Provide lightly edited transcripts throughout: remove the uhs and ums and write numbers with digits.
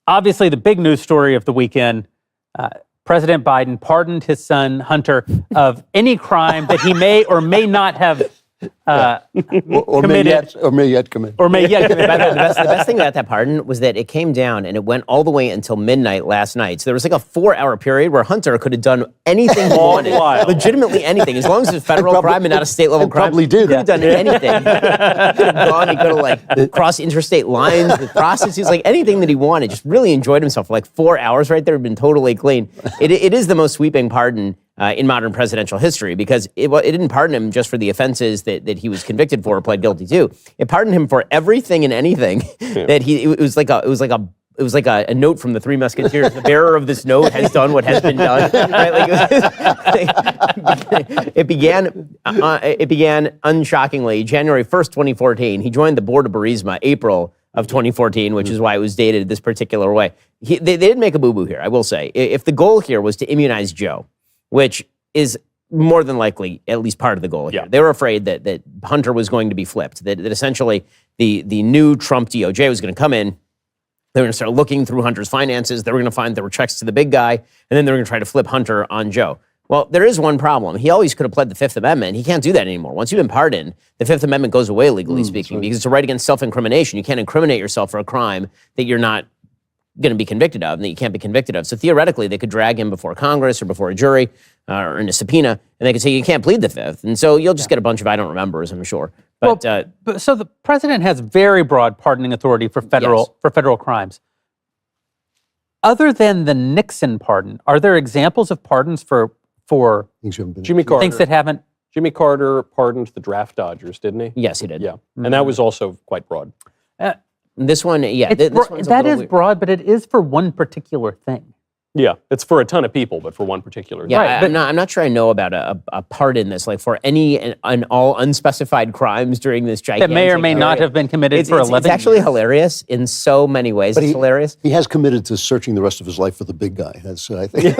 obviously, the big news story of the weekend, President Biden pardoned his son, Hunter, of any crime that he may or may not have committed. Or may yet commit. Or may yet commit. The best thing about that pardon was that it came down and it went all the way until midnight last night. So there was like a 4-hour period where Hunter could have done anything he wanted. Legitimately anything. As long as it's a federal crime and not a state level crime. Probably did. He could have done anything. He could have gone, he could have like crossed interstate lines with prostitutes, like anything that he wanted. Just really enjoyed himself for like 4 hours right there, been totally clean. It is the most sweeping pardon in modern presidential history, because it didn't pardon him just for the offenses that he was convicted for or pled guilty to. It pardoned him for everything and anything that it was like a note from the Three Musketeers. The bearer of this note has done what has been done. Right? It began unshockingly January 1st, 2014. He joined the board of Burisma April of 2014, which is why it was dated this particular way. They did make a boo-boo here, I will say. If the goal here was to immunize Joe, which is more than likely at least part of the goal here. Yeah. They were afraid that Hunter was going to be flipped, that essentially the new Trump DOJ was going to come in, they were going to start looking through Hunter's finances, they were going to find there were checks to the big guy, and then they were going to try to flip Hunter on Joe. Well, there is one problem. He always could have pled the Fifth Amendment. He can't do that anymore. Once you've been pardoned, the Fifth Amendment goes away, legally speaking, because it's a right against self-incrimination. You can't incriminate yourself for a crime that you're not going to be convicted of and that you can't be convicted of. So theoretically, they could drag him before Congress or before a jury or in a subpoena, and they could say, you can't plead the Fifth. And so you'll just get a bunch of I don't remembers, I'm sure. But, so the president has very broad pardoning authority for federal crimes. Other than the Nixon pardon, are there examples of pardons for Jimmy Carter. things that haven't? Jimmy Carter pardoned the draft dodgers, didn't he? yes, he did. Yeah. And that was also quite broad. This one, yeah. This one's that is weird. broad, but it is for one particular thing. Yeah, it's for a ton of people, but for one particular Yeah, thing. Right, I'm not sure I know about a pardon this, like for any and all unspecified crimes during this gigantic That may or may not period. have been committed for 11 It's actually years. hilarious in so many ways. But it's hilarious. He has committed to searching the rest of his life for the big guy. That's, I think.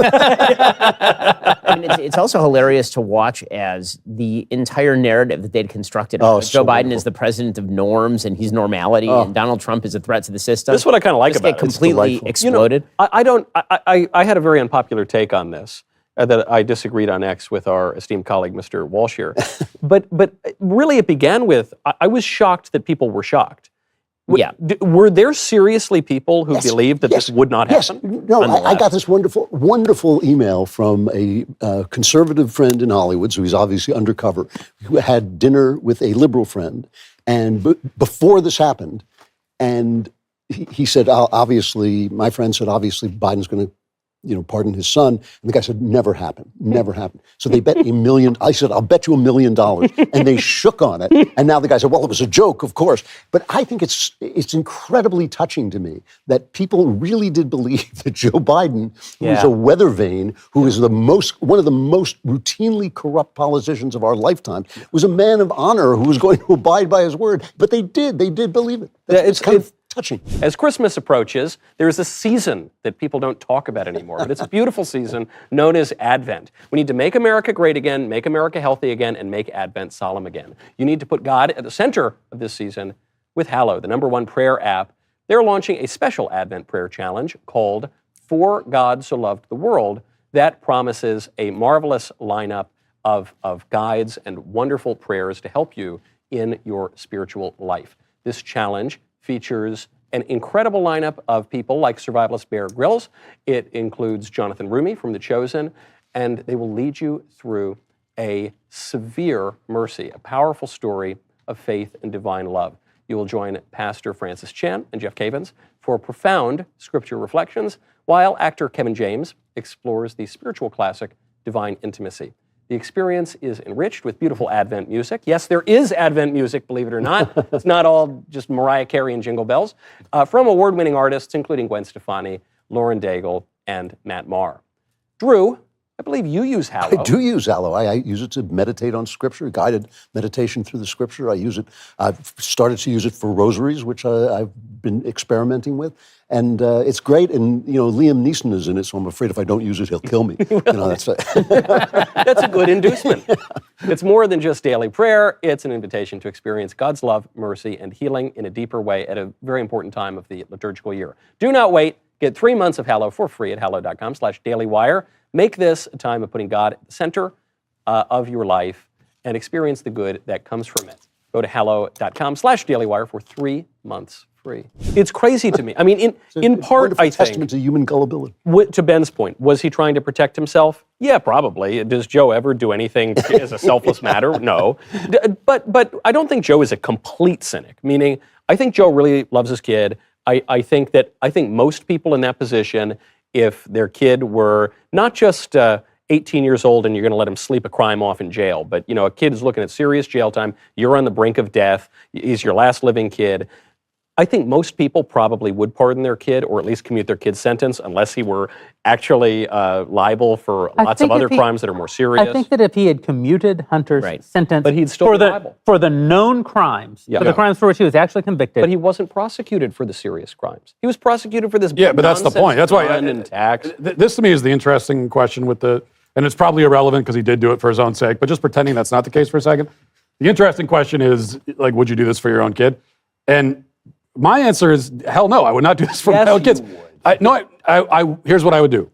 I mean, it's also hilarious to watch as the entire narrative that they'd constructed. Oh, Joe so Biden wonderful. is the president of norms and he's normality, and Donald Trump is a threat to the system. That's what I kind of like Just about get it. It's completely delightful. exploded. I had a very unpopular take on this that I disagreed on X with our esteemed colleague, Mr. Walsh here. but really it began with, I was shocked that people were shocked. Yeah. Were there seriously people who believed that this would not happen? No, I got this wonderful email from a conservative friend in Hollywood, so he's obviously undercover, who had dinner with a liberal friend, and before this happened, and he said, obviously, my friend said, obviously, Biden's going to pardon his son. And the guy said, never happened, never happened. So they bet $1 million. I said, I'll bet you $1 million. And they shook on it. And now the guy said, well, it was a joke, of course. But I think it's incredibly touching to me that people really did believe that Joe Biden, who is a weather vane, who is one of the most routinely corrupt politicians of our lifetime, was a man of honor who was going to abide by his word. But they did believe it. It's kind of touching. As Christmas approaches, there is a season that people don't talk about anymore, but it's a beautiful season known as Advent. We need to make America great again, make America healthy again, and make Advent solemn again. You need to put God at the center of this season with Hallow, the #1 prayer app. They're launching a special Advent prayer challenge called For God So Loved the World that promises a marvelous lineup of guides and wonderful prayers to help you in your spiritual life. This challenge features an incredible lineup of people like survivalist Bear Grylls. It includes Jonathan Rumi from The Chosen, and they will lead you through a severe mercy, a powerful story of faith and divine love. You will join Pastor Francis Chan and Jeff Cavins for profound scripture reflections, while actor Kevin James explores the spiritual classic Divine Intimacy. The experience is enriched with beautiful Advent music. Yes, there is Advent music, believe it or not. It's not all just Mariah Carey and Jingle Bells. From award-winning artists, including Gwen Stefani, Lauren Daigle, and Matt Maher. Drew, I believe you use Hallow. I do use Hallow. I use it to meditate on Scripture, guided meditation through the Scripture. I use it. I've started to use it for rosaries, which I've been experimenting with, and it's great. And Liam Neeson is in it, so I'm afraid if I don't use it, he'll kill me. That's a good inducement. It's more than just daily prayer. It's an invitation to experience God's love, mercy, and healing in a deeper way at a very important time of the liturgical year. Do not wait. Get 3 months of Hallow for free at hallow.com/dailywire. Make this a time of putting God at the center of your life and experience the good that comes from it. Go to hallow.com/dailywire for 3 months free. It's crazy to me. I mean, in part, I think, testament to human gullibility. to Ben's point, was he trying to protect himself? Yeah, probably. Does Joe ever do anything as a selfless matter? No. But I don't think Joe is a complete cynic, meaning I think Joe really loves his kid. I think most people in that position, if their kid were not just 18 years old and you're going to let him sleep a crime off in jail, but a kid is looking at serious jail time, you're on the brink of death, he's your last living kid. I think most people probably would pardon their kid or at least commute their kid's sentence unless he were actually liable for lots of other crimes that are more serious. I think that if he had commuted Hunter's sentence but he'd still be liable. For the known crimes, for the crimes for which he was actually convicted. But he wasn't prosecuted for the serious crimes. He was prosecuted for this but that's the point. That's why tax. This to me is the interesting question and it's probably irrelevant because he did do it for his own sake, but just pretending that's not the case for a second. The interesting question is, like, would you do this for your own kid? And my answer is, hell no, I would not do this for my own kids. Here's what I would do.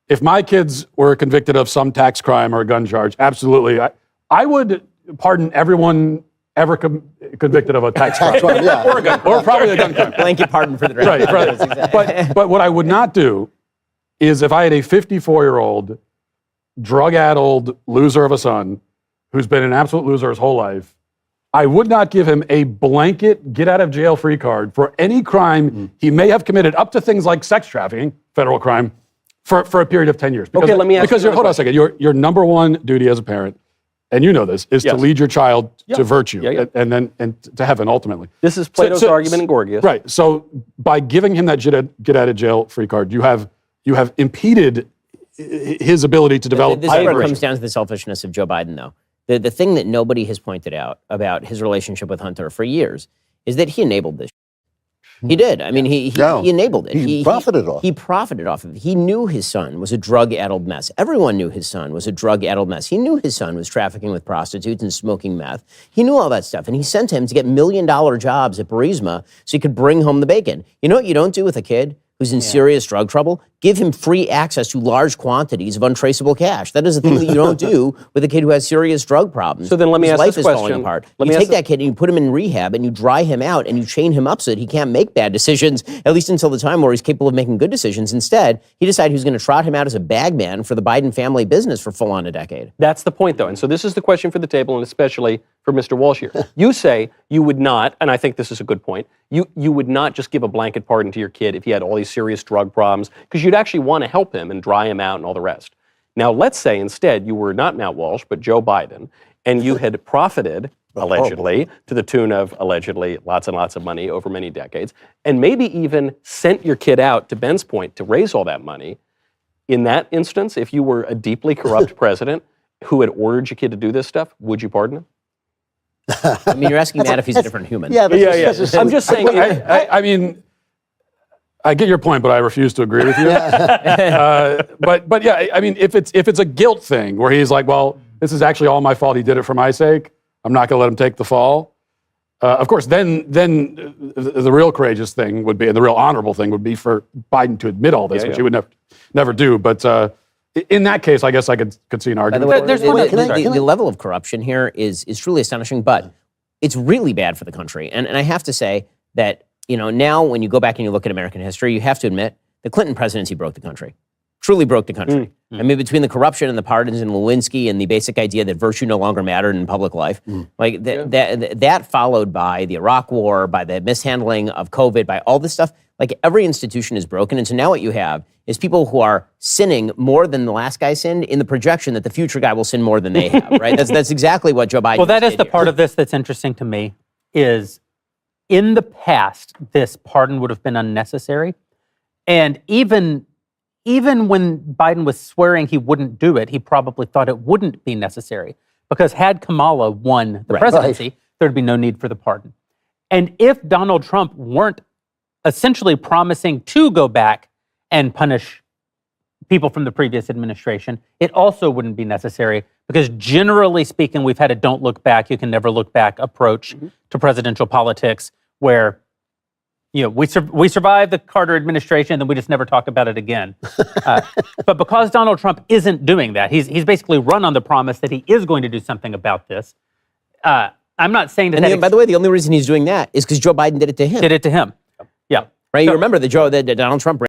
If my kids were convicted of some tax crime or a gun charge, absolutely, I would pardon everyone ever convicted of a tax crime. Or probably a gun crime. Blanket pardon for the rest. Right. Exactly. But what I would not do is if I had a 54-year-old, drug-addled loser of a son who's been an absolute loser his whole life, I would not give him a blanket get-out-of-jail-free card for any crime he may have committed, up to things like sex trafficking, federal crime, for a period of 10 years. Because, let me ask you hold on a second. Your number one duty as a parent, and you know this, is to lead your child to virtue and to heaven ultimately. This is Plato's argument in Gorgias. Right. So by giving him that get-out-of-jail-free card, you have impeded his ability to develop. This comes down to the selfishness of Joe Biden, though. The thing that nobody has pointed out about his relationship with Hunter for years is that he enabled this. He did. I mean, he enabled it. He profited off it. He profited off of it. He knew his son was a drug-addled mess. Everyone knew his son was a drug-addled mess. He knew his son was trafficking with prostitutes and smoking meth. He knew all that stuff, and he sent him to get $1 million jobs at Burisma so he could bring home the bacon. You know what you don't do with a kid who's in serious drug trouble? Give him free access to large quantities of untraceable cash. That is the thing that you don't do with a kid who has serious drug problems. So then let me ask life this is falling question. apart. You take that kid and you put him in rehab and you dry him out and you chain him up so that he can't make bad decisions, at least until the time where he's capable of making good decisions. Instead, he decided he was going to trot him out as a bagman for the Biden family business for full on a decade. That's the point, though. And so this is the question for the table, and especially for Mr. Walsh here. You say you would not, and I think this is a good point, you would not just give a blanket pardon to your kid if he had all these serious drug problems, because you'd actually want to help him and dry him out and all the rest. Now, let's say instead you were not Matt Walsh, but Joe Biden, and you had profited, allegedly, to the tune of, allegedly, lots and lots of money over many decades, and maybe even sent your kid out, to Ben's point, to raise all that money. In that instance, if you were a deeply corrupt president who had ordered your kid to do this stuff, would you pardon him? I mean, you're asking Matt if he's a different human. Yeah. I'm just saying. I mean, I get your point, but I refuse to agree with you. But yeah, I mean, if it's a guilt thing where he's like, well, this is actually all my fault. He did it for my sake. I'm not going to let him take the fall. Of course, then the real courageous thing would be, and the real honorable thing would be for Biden to admit all this, which he would never do. But in that case, I guess I could see an argument. By the way, the level of corruption here is truly astonishing, but it's really bad for the country. And I have to say that, now when you go back and you look at American history, you have to admit the Clinton presidency broke the country. Truly broke the country. I mean, between the corruption and the pardons and Lewinsky and the basic idea that virtue no longer mattered in public life, that followed by the Iraq War, by the mishandling of COVID, by all this stuff, like every institution is broken. And so now what you have is people who are sinning more than the last guy sinned in the projection that the future guy will sin more than they have, right? That's exactly what Joe Biden Well, that is the here. part of this that's interesting to me, is in the past, this pardon would have been unnecessary. And even when Biden was swearing he wouldn't do it, he probably thought it wouldn't be necessary. Because had Kamala won the presidency, there'd be no need for the pardon. And if Donald Trump weren't essentially promising to go back and punish people from the previous administration, it also wouldn't be necessary, because generally speaking, we've had a don't look back, you can never look back approach to presidential politics, where we survived the Carter administration, and then we just never talk about it again. But because Donald Trump isn't doing that, he's basically run on the promise that he is going to do something about this. I'm not saying that. And by the way, the only reason he's doing that is because Joe Biden did it to him. Did it to him. Yeah. Right? You remember that Donald Trump